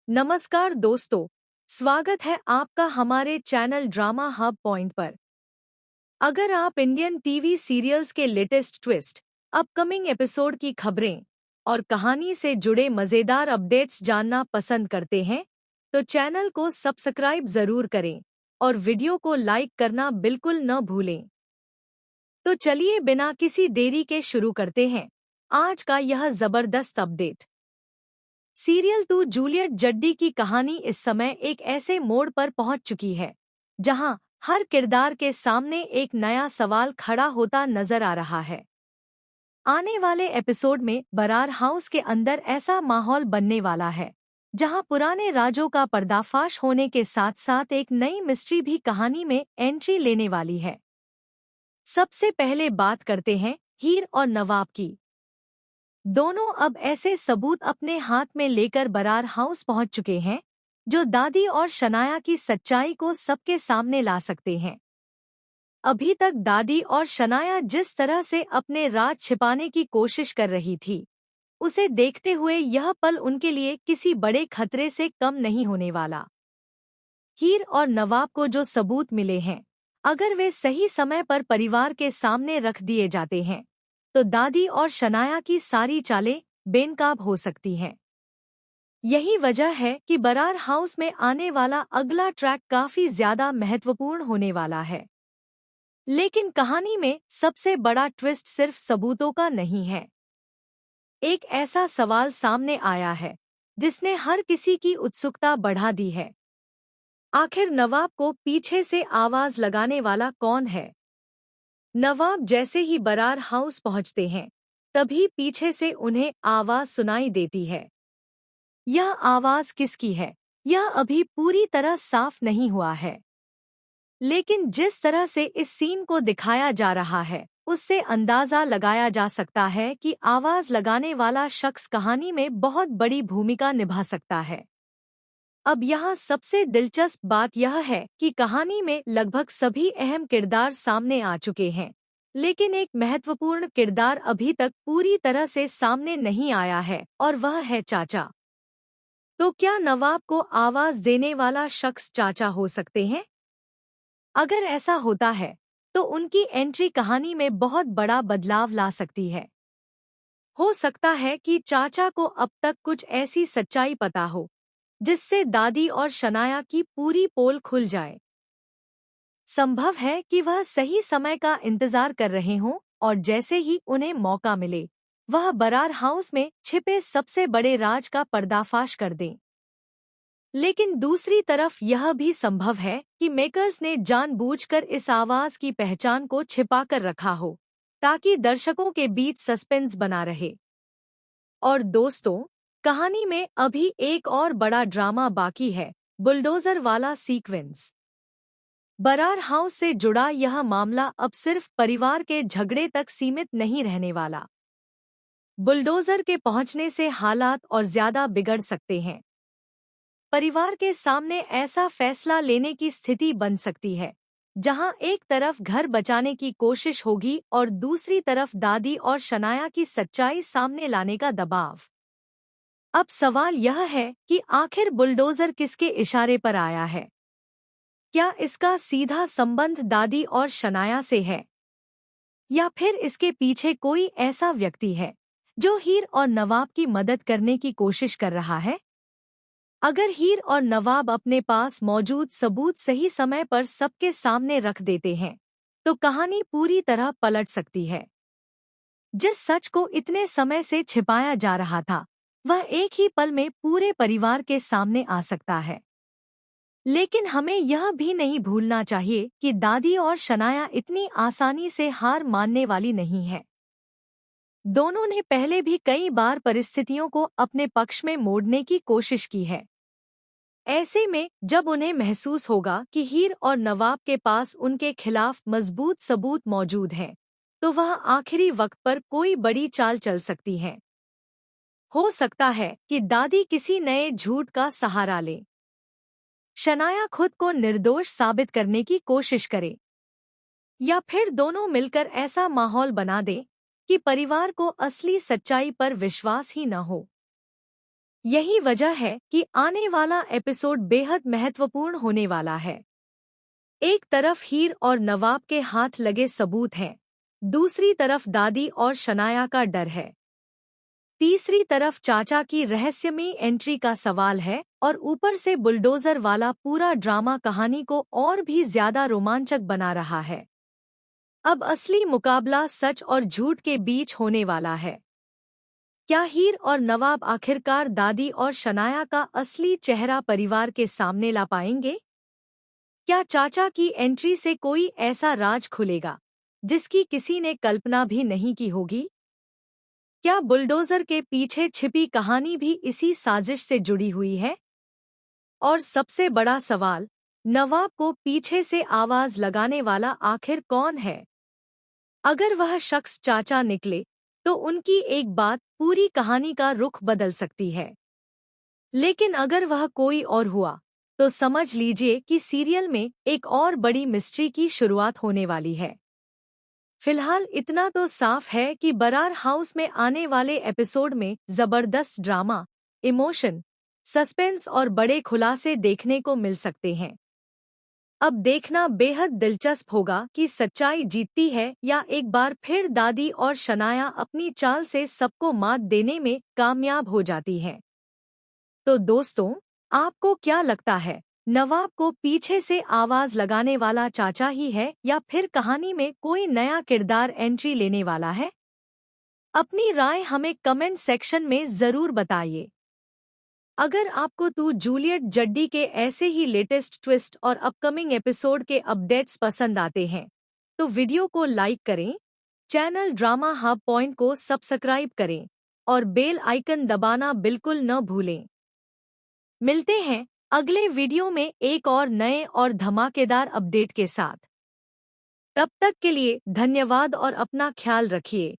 नमस्कार दोस्तों, स्वागत है आपका हमारे चैनल ड्रामा हब पॉइंट पर। अगर आप इंडियन टीवी सीरियल्स के लेटेस्ट ट्विस्ट, अपकमिंग एपिसोड की खबरें और कहानी से जुड़े मज़ेदार अपडेट्स जानना पसंद करते हैं, तो चैनल को सब्सक्राइब ज़रूर करें और वीडियो को लाइक करना बिल्कुल न भूलें। तो चलिए बिना किसी देरी के शुरू करते हैं आज का यह ज़बरदस्त अपडेट। सीरियल 2 जूलियट जड्डी की कहानी इस समय एक ऐसे मोड़ पर पहुंच चुकी है जहां हर किरदार के सामने एक नया सवाल खड़ा होता नजर आ रहा है। आने वाले एपिसोड में बरार हाउस के अंदर ऐसा माहौल बनने वाला है जहां पुराने राजों का पर्दाफाश होने के साथ साथ एक नई मिस्ट्री भी कहानी में एंट्री लेने वाली है। सबसे पहले बात करते हैं हीर और नवाब की। दोनों अब ऐसे सबूत अपने हाथ में लेकर बरार हाउस पहुंच चुके हैं जो दादी और शनाया की सच्चाई को सबके सामने ला सकते हैं। अभी तक दादी और शनाया जिस तरह से अपने राज छिपाने की कोशिश कर रही थी, उसे देखते हुए यह पल उनके लिए किसी बड़े खतरे से कम नहीं होने वाला। हीर और नवाब को जो सबूत मिले हैं, अगर वे सही समय पर परिवार के सामने रख दिए जाते हैं, तो दादी और शनाया की सारी चालें बेनकाब हो सकती हैं। यही वजह है कि बरार हाउस में आने वाला अगला ट्रैक काफी ज्यादा महत्वपूर्ण होने वाला है। लेकिन कहानी में सबसे बड़ा ट्विस्ट सिर्फ सबूतों का नहीं है। एक ऐसा सवाल सामने आया है जिसने हर किसी की उत्सुकता बढ़ा दी है। आखिर नवाब को पीछे से आवाज लगाने वाला कौन है? नवाब जैसे ही बरार हाउस पहुंचते हैं, तभी पीछे से उन्हें आवाज सुनाई देती है। यह आवाज किसकी है, यह अभी पूरी तरह साफ नहीं हुआ है। लेकिन जिस तरह से इस सीन को दिखाया जा रहा है, उससे अंदाजा लगाया जा सकता है कि आवाज लगाने वाला शख्स कहानी में बहुत बड़ी भूमिका निभा सकता है। अब यहाँ सबसे दिलचस्प बात यह है कि कहानी में लगभग सभी अहम किरदार सामने आ चुके हैं, लेकिन एक महत्वपूर्ण किरदार अभी तक पूरी तरह से सामने नहीं आया है और वह है चाचा। तो क्या नवाब को आवाज देने वाला शख्स चाचा हो सकते हैं? अगर ऐसा होता है, तो उनकी एंट्री कहानी में बहुत बड़ा बदलाव ला सकती है। हो सकता है कि चाचा को अब तक कुछ ऐसी सच्चाई पता हो जिससे दादी और शनाया की पूरी पोल खुल जाए। संभव है कि वह सही समय का इंतजार कर रहे हों और जैसे ही उन्हें मौका मिले, वह बरार हाउस में छिपे सबसे बड़े राज का पर्दाफाश कर दें। लेकिन दूसरी तरफ यह भी संभव है कि मेकर्स ने जानबूझकर इस आवाज की पहचान को छिपाकर रखा हो, ताकि दर्शकों के बीच सस्पेंस बना रहे। और दोस्तों, कहानी में अभी एक और बड़ा ड्रामा बाकी है, बुलडोजर वाला सीक्वेंस। बरार हाउस से जुड़ा यह मामला अब सिर्फ परिवार के झगड़े तक सीमित नहीं रहने वाला। बुलडोजर के पहुंचने से हालात और ज्यादा बिगड़ सकते हैं। परिवार के सामने ऐसा फैसला लेने की स्थिति बन सकती है जहां एक तरफ घर बचाने की कोशिश होगी और दूसरी तरफ दादी और शनाया की सच्चाई सामने लाने का दबाव। अब सवाल यह है कि आखिर बुलडोजर किसके इशारे पर आया है? क्या इसका सीधा संबंध दादी और शनाया से है, या फिर इसके पीछे कोई ऐसा व्यक्ति है जो हीर और नवाब की मदद करने की कोशिश कर रहा है? अगर हीर और नवाब अपने पास मौजूद सबूत सही समय पर सबके सामने रख देते हैं, तो कहानी पूरी तरह पलट सकती है। जिस सच को इतने समय से छिपाया जा रहा था, वह एक ही पल में पूरे परिवार के सामने आ सकता है। लेकिन हमें यह भी नहीं भूलना चाहिए कि दादी और शनाया इतनी आसानी से हार मानने वाली नहीं है। दोनों ने पहले भी कई बार परिस्थितियों को अपने पक्ष में मोड़ने की कोशिश की है। ऐसे में जब उन्हें महसूस होगा कि हीर और नवाब के पास उनके खिलाफ मजबूत सबूत मौजूद हैं, तो वह आखिरी वक्त पर कोई बड़ी चाल चल सकती है। हो सकता है कि दादी किसी नए झूठ का सहारा ले, शनाया खुद को निर्दोष साबित करने की कोशिश करे, या फिर दोनों मिलकर ऐसा माहौल बना दें कि परिवार को असली सच्चाई पर विश्वास ही न हो। यही वजह है कि आने वाला एपिसोड बेहद महत्वपूर्ण होने वाला है। एक तरफ हीर और नवाब के हाथ लगे सबूत हैं, दूसरी तरफ दादी और शनाया का डर है, तीसरी तरफ चाचा की रहस्यमयी एंट्री का सवाल है और ऊपर से बुलडोजर वाला पूरा ड्रामा कहानी को और भी ज्यादा रोमांचक बना रहा है। अब असली मुकाबला सच और झूठ के बीच होने वाला है। क्या हीर और नवाब आखिरकार दादी और शनाया का असली चेहरा परिवार के सामने ला पाएंगे? क्या चाचा की एंट्री से कोई ऐसा राज खुलेगा जिसकी किसी ने कल्पना भी नहीं की होगी? क्या बुलडोजर के पीछे छिपी कहानी भी इसी साजिश से जुड़ी हुई है? और सबसे बड़ा सवाल, नवाब को पीछे से आवाज लगाने वाला आखिर कौन है? अगर वह शख्स चाचा निकले तो उनकी एक बात पूरी कहानी का रुख बदल सकती है। लेकिन अगर वह कोई और हुआ तो समझ लीजिए कि सीरियल में एक और बड़ी मिस्ट्री की शुरुआत होने वाली है। फिलहाल इतना तो साफ है कि बरार हाउस में आने वाले एपिसोड में जबरदस्त ड्रामा, इमोशन, सस्पेंस और बड़े खुलासे देखने को मिल सकते हैं। अब देखना बेहद दिलचस्प होगा कि सच्चाई जीतती है या एक बार फिर दादी और शनाया अपनी चाल से सबको मात देने में कामयाब हो जाती हैं। तो दोस्तों, आपको क्या लगता है, नवाब को पीछे से आवाज लगाने वाला चाचा ही है या फिर कहानी में कोई नया किरदार एंट्री लेने वाला है? अपनी राय हमें कमेंट सेक्शन में जरूर बताइए। अगर आपको तू जूलियट जड्डी के ऐसे ही लेटेस्ट ट्विस्ट और अपकमिंग एपिसोड के अपडेट्स पसंद आते हैं तो वीडियो को लाइक करें, चैनल ड्रामा हब पॉइंट को सब्सक्राइब करें और बेल आइकन दबाना बिल्कुल न भूलें। मिलते हैं अगले वीडियो में एक और नए और धमाकेदार अपडेट के साथ। तब तक के लिए धन्यवाद और अपना ख्याल रखिए।